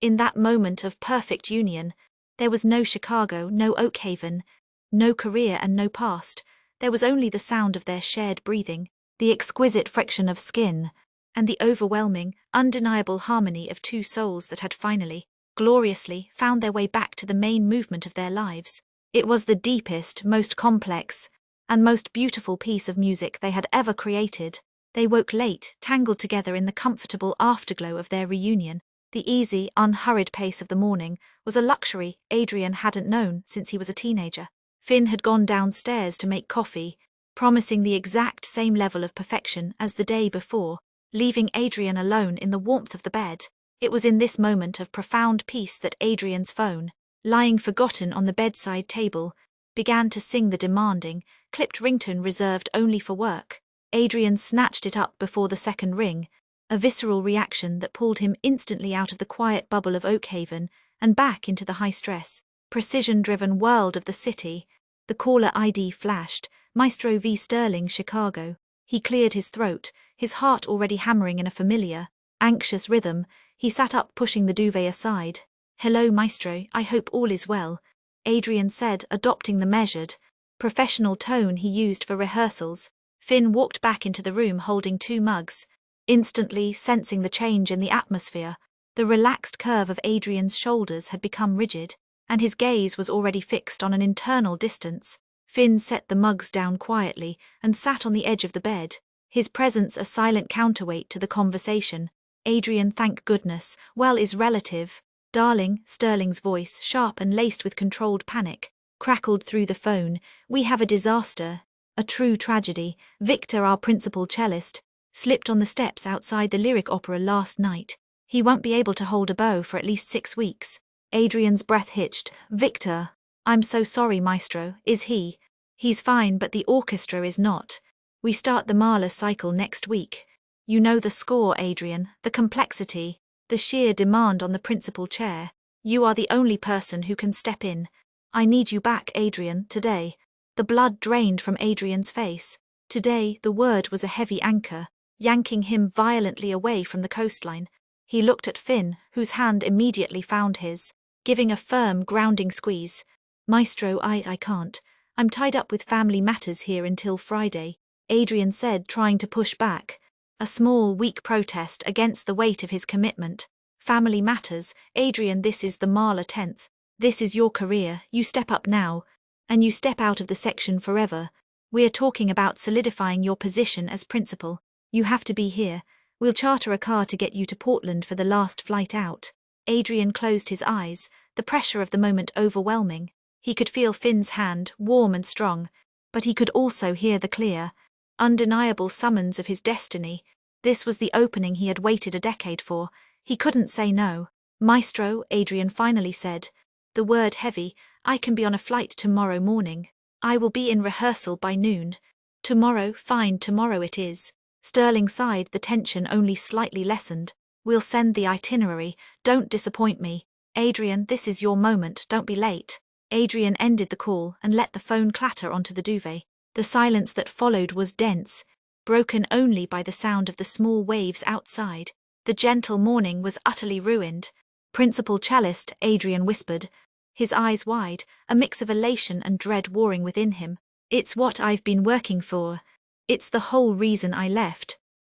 In that moment of perfect union, there was no Chicago, no Oakhaven, no career and no past. There was only the sound of their shared breathing, the exquisite friction of skin, and the overwhelming, undeniable harmony of two souls that had finally, gloriously, found their way back to the main movement of their lives. It was the deepest, most complex, and most beautiful piece of music they had ever created. They woke late, tangled together in the comfortable afterglow of their reunion. The easy, unhurried pace of the morning was a luxury Adrian hadn't known since he was a teenager. Finn had gone downstairs to make coffee, promising the exact same level of perfection as the day before, leaving Adrian alone in the warmth of the bed. It was in this moment of profound peace that Adrian's phone, lying forgotten on the bedside table, began to sing the demanding, clipped ringtone reserved only for work. Adrian snatched it up before the second ring, a visceral reaction that pulled him instantly out of the quiet bubble of Oakhaven and back into the high-stress, precision-driven world of the city. The caller ID flashed, Maestro V. Sterling, Chicago. He cleared his throat, his heart already hammering in a familiar, anxious rhythm. He sat up, pushing the duvet aside. "Hello, Maestro, I hope all is well," Adrian said, adopting the measured, professional tone he used for rehearsals. Finn walked back into the room holding two mugs, instantly sensing the change in the atmosphere. The relaxed curve of Adrian's shoulders had become rigid, and his gaze was already fixed on an internal distance. Finn set the mugs down quietly and sat on the edge of the bed, his presence a silent counterweight to the conversation. "Adrian, thank goodness, well is relative." "Darling," Sterling's voice, sharp and laced with controlled panic, crackled through the phone. "We have a disaster, a true tragedy. Victor, our principal cellist, slipped on the steps outside the Lyric Opera last night. He won't be able to hold a bow for at least 6 weeks." Adrian's breath hitched. "Victor? I'm so sorry, Maestro. Is he?" "He's fine, but the orchestra is not. We start the Mahler cycle next week. You know the score, Adrian, the complexity, the sheer demand on the principal chair. You are the only person who can step in. I need you back, Adrian, today." The blood drained from Adrian's face. Today, the word was a heavy anchor, yanking him violently away from the coastline. He looked at Finn, whose hand immediately found his, giving a firm, grounding squeeze. "Maestro, I can't. I'm tied up with family matters here until Friday," Adrian said, trying to push back. A small, weak protest against the weight of his commitment. "Family matters, Adrian, this is the Mahler 10th. This is your career. You step up now, and you step out of the section forever. We're talking about solidifying your position as principal. You have to be here. We'll charter a car to get you to Portland for the last flight out." Adrian closed his eyes, the pressure of the moment overwhelming. He could feel Finn's hand, warm and strong, but he could also hear the clear, undeniable summons of his destiny. This was the opening he had waited a decade for. He couldn't say no. "Maestro," Adrian finally said, the word heavy, "I can be on a flight tomorrow morning. I will be in rehearsal by noon." "Tomorrow, fine, tomorrow it is." Sterling sighed, the tension only slightly lessened. "We'll send the itinerary. Don't disappoint me. Adrian, this is your moment, don't be late." Adrian ended the call and let the phone clatter onto the duvet. The silence that followed was dense, broken only by the sound of the small waves outside. The gentle morning was utterly ruined. "Principal cellist," Adrian whispered, his eyes wide, a mix of elation and dread warring within him. "It's what I've been working for. It's the whole reason I left."